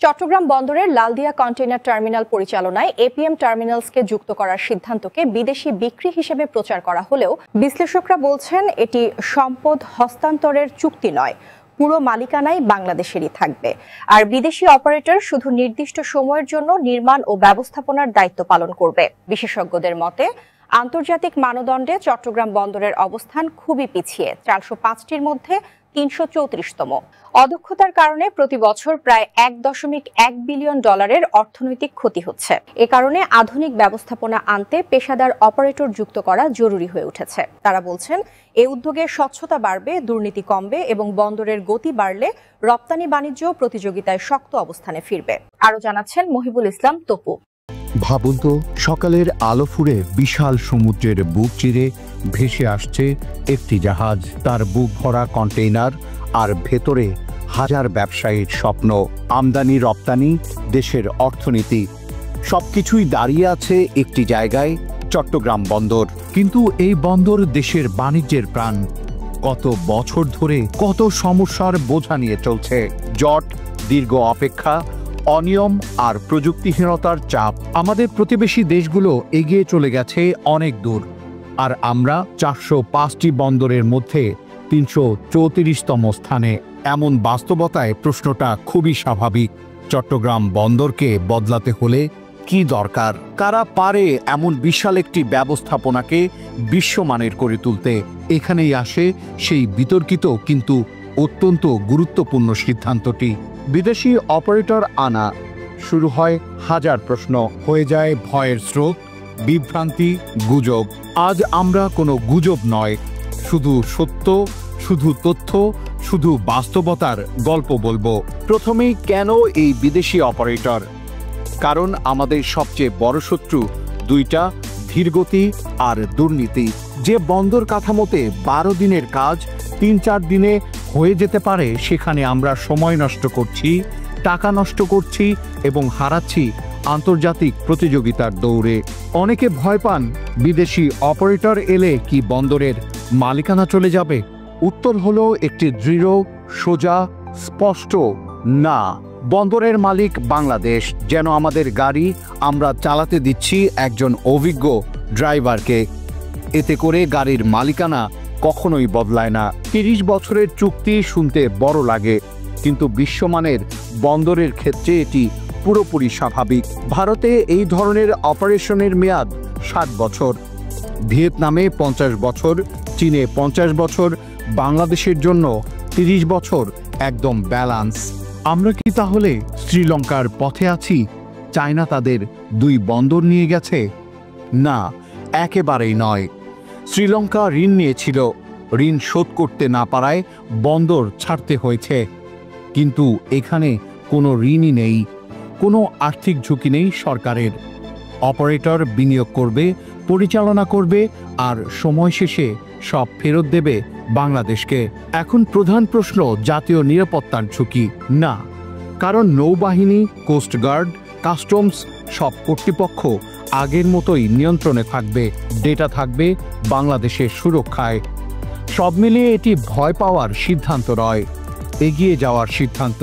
চট্টগ্রাম বন্দরের Laldia container terminal পরিচালনায় APM টার্মিনালসকে যুক্ত করার সিদ্ধান্তকে বিদেশি বিক্রি হিসেবে প্রচার করা হলেও বিশ্লেষকরা বলছেন এটি সম্পদ হস্তান্তরের চুক্তি নয়, পুরো মালিকানাই বাংলাদেশেরই থাকবে। আর বিদেশি অপারেটর শুধু নির্দিষ্ট সময়ের জন্য নির্মাণ ও ব্যবস্থাপনার দায়িত্ব পালন করবে। বিশেষজ্ঞদের মতে আন্তর্জাতিক মানদণ্ডে চট্টগ্রাম বন্দরের অবস্থান খুবই পিছিয়ে, ৪০৫টির মধ্যে ৩৩৪তম। অদক্ষতার কারণে প্রতি বছর প্রায় $১.১ বিলিয়ন অর্থনৈতিক ক্ষতি হচ্ছে। এ কারণে আধুনিক ব্যবস্থাপনা আনতে পেশাদার অপারেটর যুক্ত করা জরুরি হয়ে উঠেছে। তারা বলছেন, এই উদ্যোগে স্বচ্ছতা বাড়বে, দুর্নীতি কমবে এবং বন্দরের গতি বাড়লে রপ্তানি বাণিজ্য প্রতিযোগিতায় শক্ত অবস্থানে ফিরবে। আরও জানাচ্ছেন মহিবুল ইসলাম তপু। ভাবুন তো, সকালের আলো ফুঁড়ে বিশাল সমুদ্রের বুক চিরে ভেসে আসছে একটি জাহাজ, তার বুক ভরা কন্টেইনার আর ভেতরে হাজার ব্যবসায়ীর স্বপ্ন, আমদানি রপ্তানি, দেশের অর্থনীতি, সবকিছুই দাঁড়িয়ে আছে একটি জায়গায়, চট্টগ্রাম বন্দর। কিন্তু এই বন্দর দেশের বাণিজ্যের প্রাণ। কত বছর ধরে কত সমস্যার বোঝা নিয়ে চলছে, জট, দীর্ঘ অপেক্ষা, অনিয়ম আর প্রযুক্তিহীনতার চাপ। আমাদের প্রতিবেশী দেশগুলো এগিয়ে চলে গেছে অনেক দূর, আর আমরা ৪০৫টি বন্দরের মধ্যে ৩৩৪তম স্থানে। এমন বাস্তবতায় প্রশ্নটা খুবই স্বাভাবিক, চট্টগ্রাম বন্দরকে বদলাতে হলে কি দরকার? কারা পারে এমন বিশাল একটি ব্যবস্থাপনাকে বিশ্বমানের করে তুলতে? এখানেই আসে সেই বিতর্কিত কিন্তু অত্যন্ত গুরুত্বপূর্ণ সিদ্ধান্তটি। বিদেশি অপারেটর আনা, শুরু হয় হাজার প্রশ্ন, হয়ে যায় ভয়ের স্রোত, বিভ্রান্তি, গুজব। আজ আমরা কোনো গুজব নয়, শুধু সত্য, শুধু তথ্য, শুধু বাস্তবতার গল্প বলবো। প্রথমেই কেন এই বিদেশি অপারেটর? কারণ আমাদের সবচেয়ে বড় শত্রু দুইটা, ধীরগতি আর দুর্নীতি। যে বন্দর কাঠামোতে ১২ দিনের কাজ ৩-৪ দিনে হয়ে যেতে পারে, সেখানে আমরা সময় নষ্ট করছি, টাকা নষ্ট করছি এবং হারাচ্ছি আন্তর্জাতিক প্রতিযোগিতার দৌড়ে। অনেকে ভয় পান, বিদেশি অপারেটর এলে কি বন্দরের মালিকানা চলে যাবে? উত্তর হলো একটি দৃঢ়, সোজা, স্পষ্ট না। বন্দরের মালিক বাংলাদেশ, যেন আমাদের গাড়ি আমরা চালাতে দিচ্ছি একজন অভিজ্ঞ ড্রাইভারকে। এতে করে গাড়ির মালিকানা কখনোই বদলায় না। ৩০ বছরের চুক্তি শুনতে বড় লাগে, কিন্তু বিশ্বমানের বন্দরের ক্ষেত্রে এটি পুরোপুরি স্বাভাবিক। ভারতে এই ধরনের অপারেশনের মেয়াদ ৬০ বছর, ভিয়েতনামে ৫০ বছর, চীনে ৫০ বছর, বাংলাদেশের জন্য ৩০ বছর, একদম ব্যালান্স। আমরা কি তাহলে শ্রীলঙ্কার পথে আছি? চায়না তাদের ২ বন্দর নিয়ে গেছে? না, একেবারেই নয়। শ্রীলঙ্কা ঋণ নিয়েছিল, ঋণ শোধ করতে না পারায় বন্দর ছাড়তে হয়েছে। কিন্তু এখানে কোনো ঋণই নেই, কোনো আর্থিক ঝুঁকি নেই সরকারের। অপারেটর বিনিয়োগ করবে, পরিচালনা করবে আর সময় শেষে সব ফেরত দেবে বাংলাদেশকে। এখন প্রধান প্রশ্ন, জাতীয় নিরাপত্তার ঝুঁকি? না, কারণ নৌবাহিনী, কোস্টগার্ড, কাস্টমস সব কর্তৃপক্ষ আগের মতোই নিয়ন্ত্রণে থাকবে, ডেটা থাকবে বাংলাদেশের সুরক্ষায়। সব মিলিয়ে এটি ভয় পাওয়ার সিদ্ধান্ত নয়, এগিয়ে যাওয়ার সিদ্ধান্ত।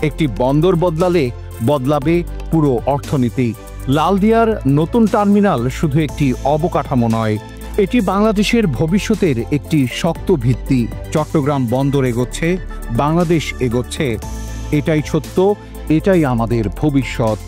একটি বন্দর বদলালে বদলাবে পুরো অর্থনীতি। লালদিয়ার নতুন টার্মিনাল শুধু একটি অবকাঠামো নয়, এটি বাংলাদেশের ভবিষ্যতের একটি শক্ত ভিত্তি। চট্টগ্রাম বন্দর এগোচ্ছে, বাংলাদেশ এগোচ্ছে, এটাই সত্য, এটাই আমাদের ভবিষ্যৎ।